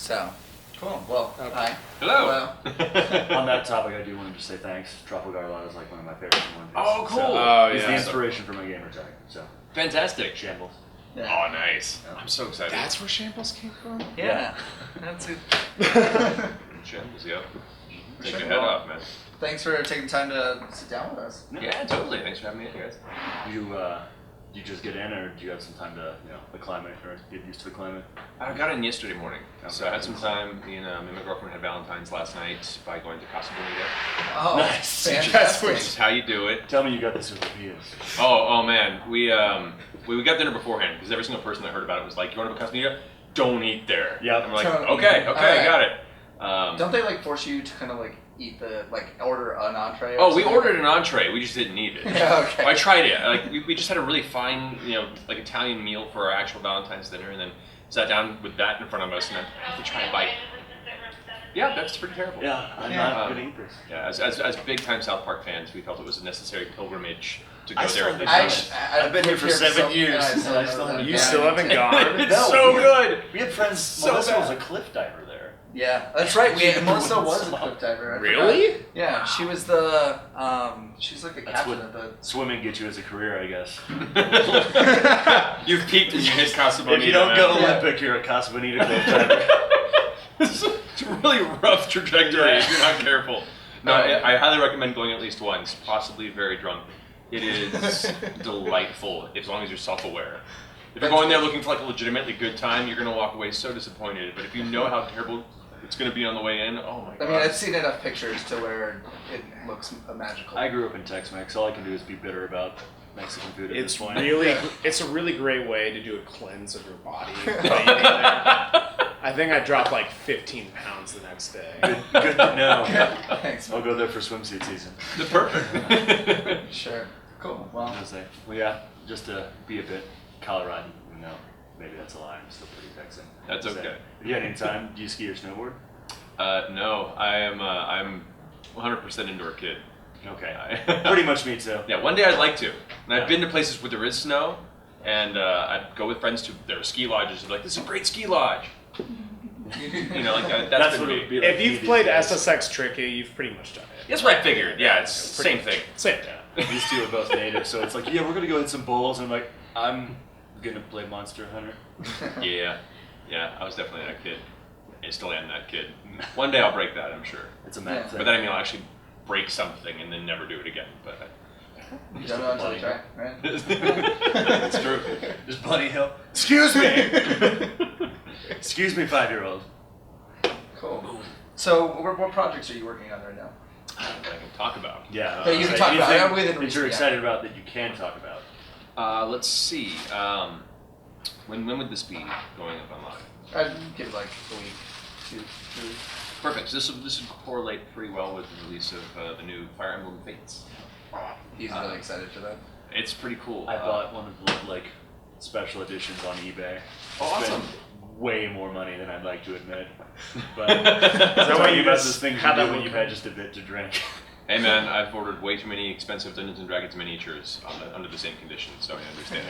So, cool. Well, hi. Hello. On that topic, I do want to just say thanks. Tropical Garlotte is like one of my favorites in One Piece. Oh, cool. So, he's the inspiration for my gamer tag. So Fantastic. Shambles. Yeah. Oh, nice. I'm so excited. That's where Shambles came from? Yeah. That's it. Shambles, yep. Take Sure. your head off, man. Thanks for taking time to sit down with us. Yeah, totally. Thanks for having me in, guys. You just get in, or do you have some time to, acclimate or get used to the climate? I got in yesterday morning, Okay. so I had some time. Me and my girlfriend had Valentine's last night by going to Casa Bonita. Oh, Nice. fantastic. This is how you do it. Tell me you got this with the PS. Oh man, we got dinner beforehand because every single person that heard about it was like, "You want to go to Casa Bonita? Don't eat there." Yep. And we're like, So- okay, All I right. got it. Don't they force you to kind of eat the order an entree? Or Oh, we something? ordered an entree. We just didn't eat it. Yeah, okay. I tried it. We just had a really fine, Italian meal for our actual Valentine's dinner, and then sat down with that in front of us, and I had to try a bite. Yeah, that's pretty terrible. Yeah, I'm Yeah. not gonna eat this. Yeah, as big time South Park fans, we felt it was a necessary pilgrimage to go I there. still at this think time. I've been here for 7 years, and I still haven't You gone. still haven't gone? It's No, so we- good. We had friends. So Melissa was a bad. cliff diver there. Yeah, that's right. Melissa was a cliff diver. I Really? forgot. Yeah, she was the she's like the That's captain what of the. swimming gets you as a career, I guess. You've peaked and you hit Casa Bonita. If you don't go man. Olympic, you're a Casa Bonita cliff diver. It's a really rough trajectory if you're not careful. No, I highly recommend going at least once, possibly very drunk. It is delightful as long as you're self-aware. If you're going there looking for a legitimately good time, you're going to walk away so disappointed. But if you know how terrible it's going to be on the way in, oh my god. I mean, I've seen enough pictures to where it looks magical. I grew up in Tex-Mex. All I can do is be bitter about Mexican food at this point. It's a really great way to do a cleanse of your body. I think I dropped 15 pounds the next day. Good to know. Thanks. I'll go there for swimsuit season. The perfect. Sure. Cool. Well, Well, yeah, just to be a bit Colorado, maybe that's a lie. I'm still pretty Texan. That's okay. If you had any time, do you ski or snowboard? No, I'm 100% indoor kid. Okay. Pretty much me too. Yeah, one day I'd like to. And I've been to places where there is snow, and I'd go with friends to their ski lodges and be like, "This is a great ski lodge." That's been what me. it would be like. If you've played SSX Tricky, you've pretty much done it. That's what I figured. Yeah, it's the same thing. Same. These two are both native, so it's like, yeah, we're gonna go hit some bowls, and I'm like, I'm gonna play Monster Hunter. Yeah, I was definitely that kid. I still am that kid. One day I'll break that, I'm sure. It's a mad thing. But then I'll actually break something and then never do it again. But you don't know until you try, right? it's true. Just Bunny Hill. Excuse me! Excuse me, 5-year-old. Cool. So, what projects are you working on right now? I can talk about. Yeah. Yeah, you can talk about it. I'm within that reason, you're yeah. excited about that you can talk about. Let's see. When would this be going up online? I'd give it a week, 2, 3. Perfect. So this would correlate pretty well with the release of the new Fire Emblem Fates. He's really excited for that. It's pretty cool. I bought one of the special editions on eBay. Oh, Spent awesome. way more money than I'd like to admit. But that why you about just this thing had you that do when look you've had just a bit to drink? Hey man, I've ordered way too many expensive Dungeons and Dragons miniatures under the same conditions, so I understand.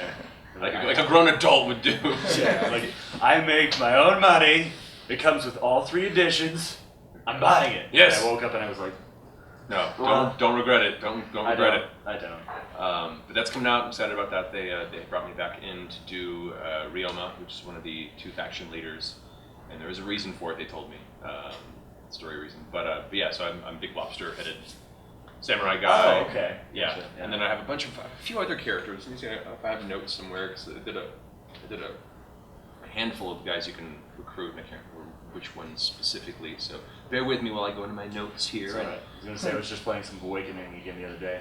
Like a grown adult would do. Yeah, like, I make my own money. It comes with all 3 editions. I'm buying it. Yes. And I woke up and I was like, No, don't regret it. Don't regret it. I don't. But that's coming out. I'm excited about that. They brought me back in to do Ryoma, which is one of the 2 faction leaders, and there is a reason for it. They told me, story reason. But yeah, so I'm Big Lobster headed samurai guy. Oh, okay. Yeah. Gotcha, yeah. And then I have a few other characters. Let me see if I have notes somewhere because I did a handful of guys you can recruit, and I can't remember which ones specifically. So bear with me while I go into my notes here. Right. I was gonna say I was just playing some Awakening again the other day.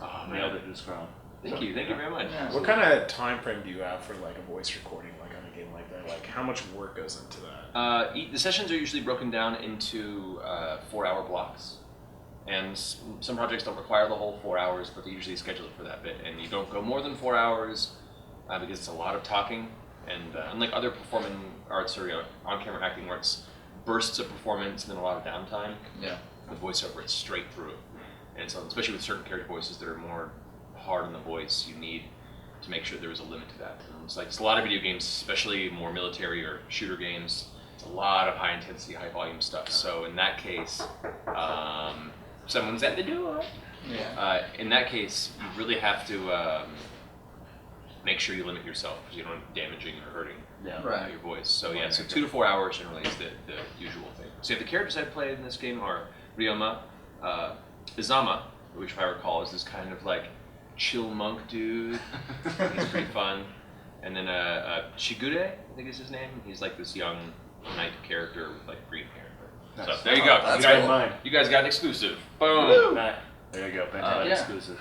Oh Nailed man, it just Chrome. thank you very much. Yeah. What kind of time frame do you have for a voice recording on a game like that? How much work goes into that? The sessions are usually broken down into 4-hour blocks, and some projects don't require the whole 4 hours, but they usually schedule it for that bit. And you don't go more than 4 hours because it's a lot of talking. And unlike other performing arts or on-camera acting where it's bursts of performance and then a lot of downtime, Yeah. with voiceover it's straight through. And so, especially with certain character voices that are more hard on the voice, you need to make sure there is a limit to that. It's a lot of video games, especially more military or shooter games, It's a lot of high intensity, high volume stuff. So in that case, someone's at the door. Yeah. In that case, you really have to make sure you limit yourself because you don't want damaging or hurting Right. your voice. So yeah, so 2 to 4 hours generally is the usual thing. So the characters I played in this game are Ryoma, Izama, which if I recall is this kind of like chill monk dude. He's pretty fun. And then Shigure, I think is his name. He's like this young knight character with like green hair. So there you go. That's cool. You guys got an exclusive. Boom. There you go. BentoByte yeah. exclusive.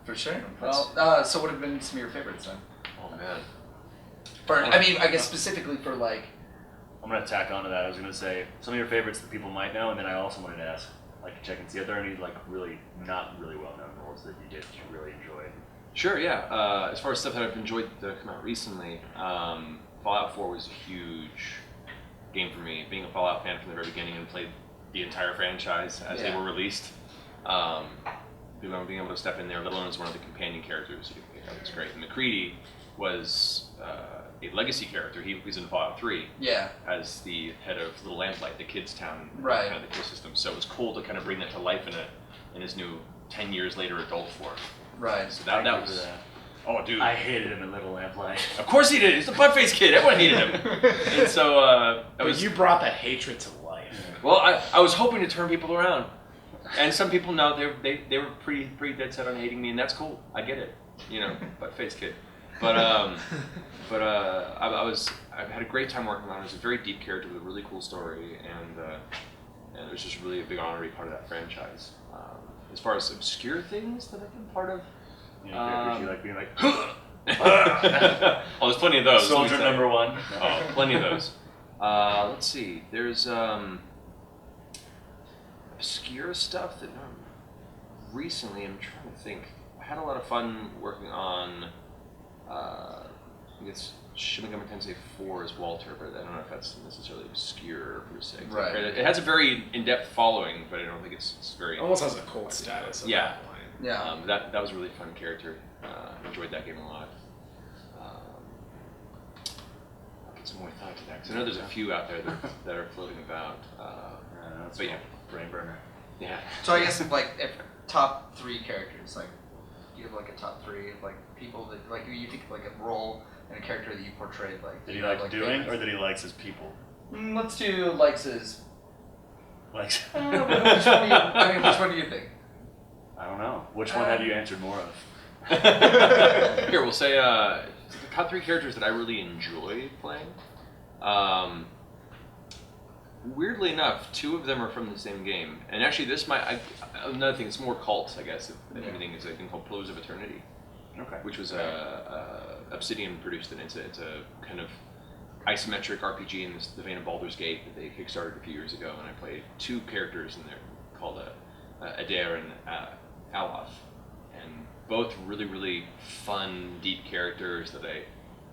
For sure. Well, so what have been some of your favorites then? Oh man. I guess specifically for like. I'm gonna tack onto that. I was gonna say some of your favorites that people might know, and then I also wanted to ask, like, check and see if there are any like really not really well known roles that you really enjoyed. Sure, yeah. As far as stuff that I've enjoyed that have come out recently, Fallout 4 was a huge game for me. Being a Fallout fan from the very beginning and played the entire franchise as they were released, being able to step in there, let alone as one of the companion characters, it was great. And McCready was a legacy character. He was in Fallout 3 as the head of Little Lamplight, the kids' town, kind of the ecosystem. So it was cool to kind of bring that to life in his new 10 years later adult form. Right. So that was. Oh, dude. I hated him in Little Lamplight. Of course he did. He's a butt-faced kid. Everyone hated him. And so you brought that hatred to life. Well, I was hoping to turn people around, and some people know they were pretty dead set on hating me, and that's cool. I get it. Butt-faced kid. But I had a great time working on it. It was a very deep character with a really cool story, and it was just really a big honor to be part of that franchise. As far as obscure things that I've been part of, Characters you like being like, oh, there's plenty of those. Soldier number 1. Oh, plenty of those. Let's see. There's obscure stuff that recently I'm trying to think. I had a lot of fun working on. I guess Shin Megami Tensei 4 is Walter, but I don't know if that's necessarily obscure per se. Right. It has a very in-depth following, but I don't think it's very. Almost has a cult status. Yeah. Yeah. That was a really fun character. Enjoyed that game a lot. I'll get some more thought to that because I know there's a few out there that are floating about. But yeah, brain burner. Yeah. So I guess if top 3 characters, like you have like a top 3 of like people that like you think of like a role and a character that you portrayed like. Did he like doing or did he likes his people? Let's do likes his. Likes. Which one do you think? I don't know. Which one have you answered more of? Here, we'll say the top 3 characters that I really enjoy playing. Weirdly enough, 2 of them are from the same game. And actually, another thing, it's more cult, I guess, if anything, is a thing called Pillars of Eternity. Okay. Which was Obsidian produced, and it's a kind of isometric RPG in the vein of Baldur's Gate that they kickstarted a few years ago, and I played 2 characters in there called Adair and Aloth, and both really, really fun, deep characters that I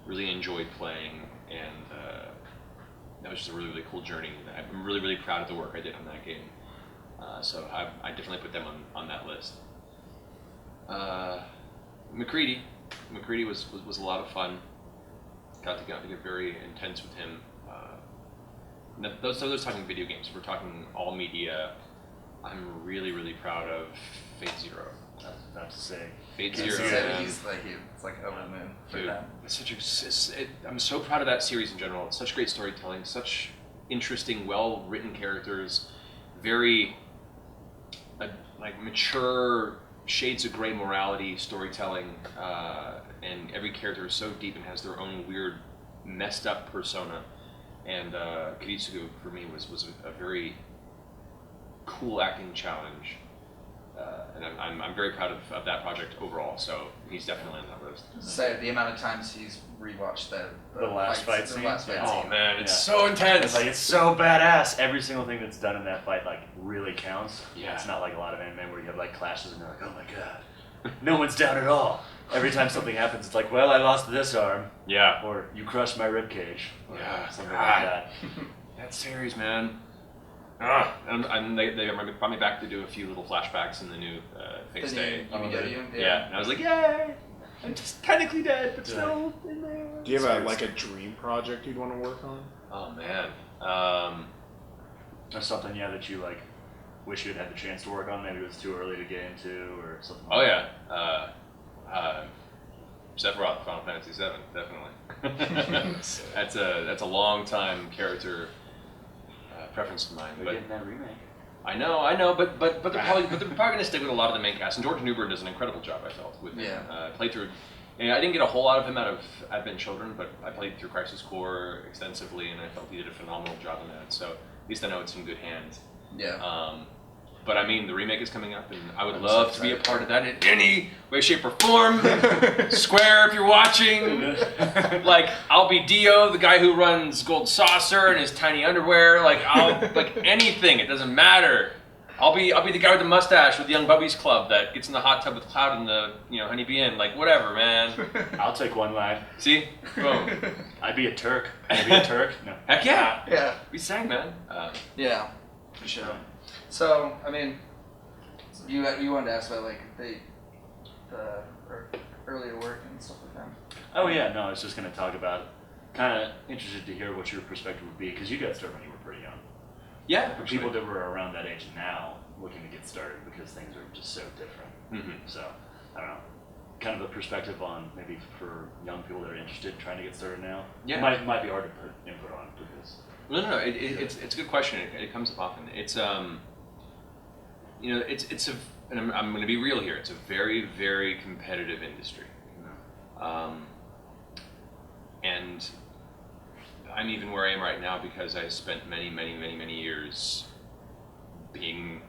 really enjoyed playing, and that was just a really, really cool journey. I'm really, really proud of the work I did on that game, so I definitely put them on that list. McCready was a lot of fun. Got to get very intense with him. Those talking video games. We're talking all media. I'm really, really proud of Fate Zero. I was about to say. Fate He's Zero. it's like over the moon for Dude, that. I'm so proud of that series in general. It's such great storytelling, such interesting, well-written characters, very mature shades of gray morality storytelling, and every character is so deep and has their own weird, messed up persona. And Kiritsugu for me was a very cool acting challenge, and I'm very proud of that project overall. So he's definitely on that list. So the amount of times he's rewatched the last fight scene. Oh man, it's so intense. It's so badass. Every single thing that's done in that fight really counts. Yeah. It's not like a lot of anime where you have clashes and you're like, oh my god, no one's down at all. Every time something happens, it's like, well, I lost this arm. Yeah. Or you crushed my rib cage. Or something like that. That series, man. And they brought me back to do a few little flashbacks in the new Fate Stay. UBW? Yeah, and I was like, yay! I'm just technically dead, but still in there. Do you have a dream project you'd want to work on? Oh man. Or something, that you like wish you'd had the chance to work on. Maybe it was too early to get into, or something. Oh yeah. Sephiroth, Final Fantasy VII, definitely. That's a long time character preference of mine. They're But getting that remake. I know, but they're probably going to stick with a lot of the main cast. And George Newbern does an incredible job, I felt, with him. Played through. I didn't get a whole lot of him out of Advent Children, but I played through Crisis Core extensively, and I felt he did a phenomenal job in that. So at least I know it's in good hands. Yeah. But I mean, the remake is coming up, and I would love to be a part of that in any way, shape, or form. Square, if you're watching. Like, I'll be Dio, the guy who runs Gold Saucer in his tiny underwear. Like anything. It doesn't matter. I'll be the guy with the mustache with the Young Bubbies Club that gets in the hot tub with Cloud and the Honeybee Inn. Like, whatever, man. I'll take one line. See? Boom. I'd be a Turk. I'd be a Turk. No. Heck yeah. Yeah. We sang, man. Yeah. For sure. So, I mean, you wanted to ask about like the earlier work and stuff like that. Oh yeah, no, I was just going to talk about. Kind of interested to hear what your perspective would be, because you got started when you were pretty young. Yeah. For people that were around that age now, looking to get started because things are just so different. Mm-hmm. So, I don't know. Kind of a perspective on maybe for young people that are interested in trying to get started now. Yeah. It might be hard to put input on because. No. It's a good question. It comes up often. It's and I'm going to be real here. It's a very, very competitive industry. And I'm even where I am right now because I spent many, many, many, many years being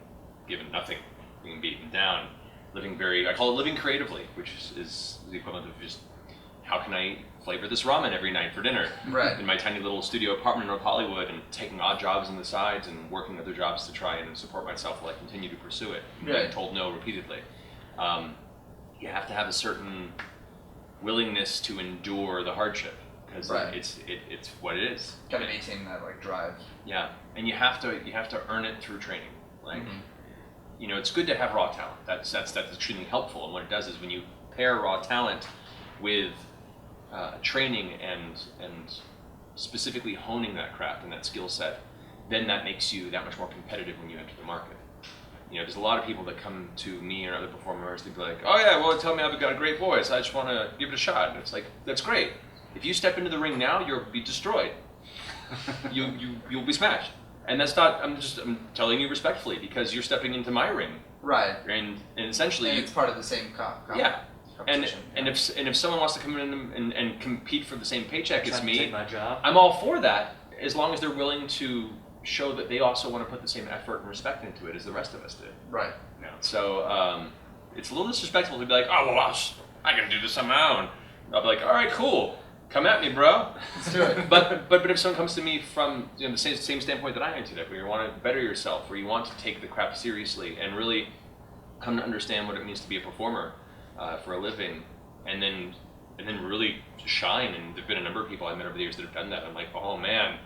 given nothing, being beaten down, I call it living creatively, which is the equivalent of just, how can I flavor this ramen every night for dinner? Right. In my tiny little studio apartment in North Hollywood, and taking odd jobs on the sides and working other jobs to try and support myself while I continue to pursue it. And Right. being told no repeatedly. You have to have a certain willingness to endure the hardship, because Right. it's what it is. Gotta maintain that like drive. Yeah, and you have to earn it through training. Like, it's good to have raw talent. That's extremely helpful. And what it does is when you pair raw talent with training and specifically honing that craft and that skill set, then that makes you that much more competitive when you enter the market. There's a lot of people that come to me or other performers, they'd be like, oh yeah, well, tell me I've got a great voice, I just want to give it a shot. And it's like, that's great. If you step into the ring now, you'll be destroyed. You'll be smashed. And that's not, I'm telling you respectfully, because you're stepping into my ring. Right. And essentially, And it's part of the same yeah. And competition. if someone wants to come in and compete for the same paycheck as Trying to me, take my job. I'm all for that, as long as they're willing to show that they also want to put the same effort and respect into it as the rest of us did. Right. So it's a little disrespectful to be like, oh well, I can do this on my own. I'll be like, all right, cool, come at me, bro. Let's do it. But if someone comes to me from the same standpoint that I am today, where you want to better yourself, where you want to take the craft seriously and really come to understand what it means to be a performer for a living, and then really shine. And there've been a number of people I've met over the years that have done that. I'm like, oh man,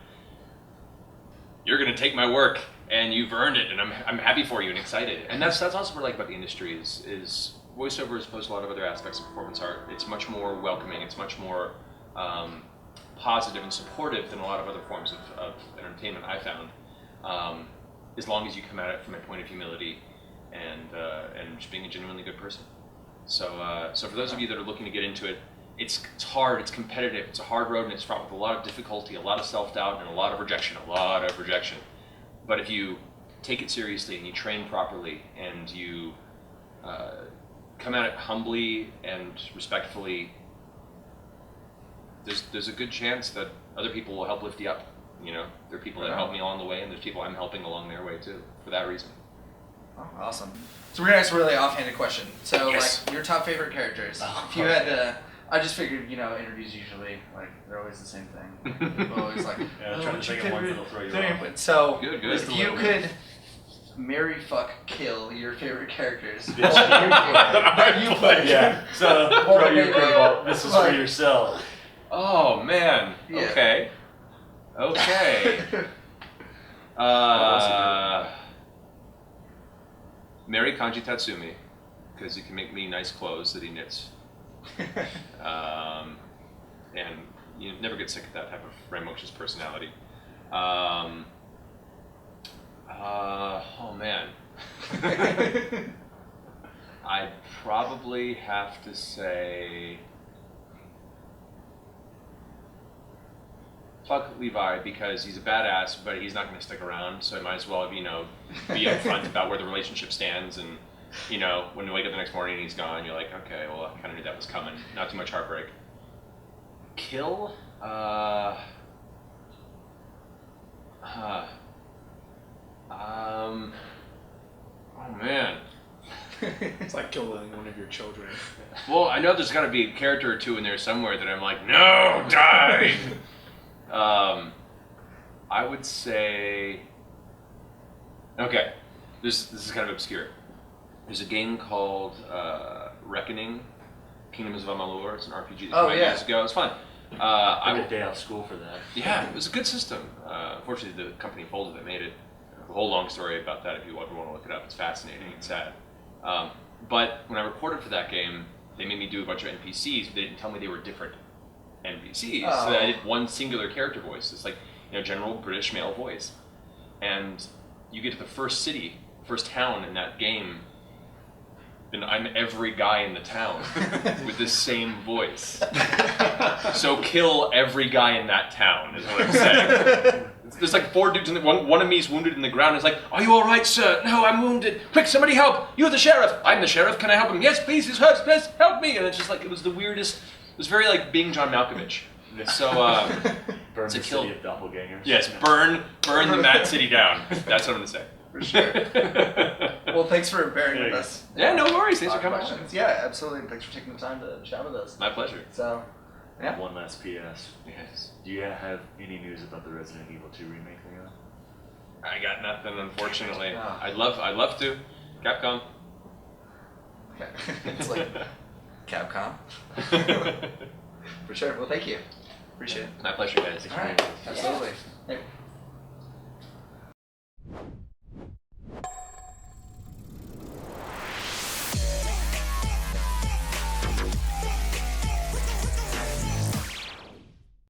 you're gonna take my work and you've earned it, and I'm happy for you and excited. And that's also what I like about the industry is voiceover, as opposed to a lot of other aspects of performance art. It's much more welcoming. It's much more positive and supportive than a lot of other forms of entertainment I found. As long as you come at it from a point of humility and just being a genuinely good person. So for those of you that are looking to get into it, it's hard, it's competitive, it's a hard road, and it's fraught with a lot of difficulty, a lot of self-doubt, and a lot of rejection. But if you take it seriously and you train properly and you come at it humbly and respectfully, there's a good chance that other people will help lift you up. There are people that help me along the way, and there's people I'm helping along their way too, for that reason. Oh, awesome. So we're gonna ask a really offhanded question. So, Yes. like, your top favorite characters. If you had to, I just figured, interviews usually, like, they're always the same thing. People always like, Trying to think of ones that'll throw you off. So, Good. if you could marry, fuck, kill your favorite characters, what That you play. Yeah. So throw you a curveball. This is for yourself. Oh man. Yeah. Okay. Marry Kanji Tatsumi, because he can make me nice clothes that he knits. And you never get sick of that type of rambunctious personality. Oh man. I'd probably have to say fuck Levi, because he's a badass, but he's not going to stick around, so I might as well, be upfront about where the relationship stands, and, when you wake up the next morning and he's gone, you're like, okay, well, I kind of knew that was coming. Not too much heartbreak. Kill? Oh, man. It's like killing one of your children. Well, I know there's got to be a character or two in there somewhere that I'm like, no, die! I would say, okay, this is kind of obscure. There's a game called Reckoning, Kingdoms of Amalur. It's an RPG that came out years ago. It's fun. I got a day off school for that. Yeah, it was a good system. Unfortunately, the company folded that made it. A whole long story about that if you ever want to look it up. It's fascinating. It's sad. But when I recorded for that game, they made me do a bunch of NPCs, but they didn't tell me they were different NPCs. So I did one singular character voice. It's like, general British male voice. And you get to the first city, first town in that game, and I'm every guy in the town with the same voice. So kill every guy in that town, is what I'm saying. There's like 4 dudes, and one of me is wounded in the ground. It's like, are you all right, sir? No, I'm wounded. Quick, somebody help. You're the sheriff. I'm the sheriff. Can I help him? Yes, please. He's hurt. Please help me. And it's just like, it was the weirdest. It was very like being John Malkovich. So, Burn to the kill. city of doppelgangers. Yes, burn the Mad City down. That's what I'm going to say. For sure. Well, thanks for bearing with us. Yeah, no worries. Thanks for coming on. Yeah, absolutely. Thanks for taking the time to chat with us. My pleasure. So, yeah. One last PS. Yes. Do you have any news about the Resident Evil 2 remake, Leon? I got nothing, unfortunately. Oh. I'd love to. Capcom. Okay. It's like Capcom. For sure. Well, thank you. Appreciate it. My pleasure, guys. All right. Absolutely. Hey.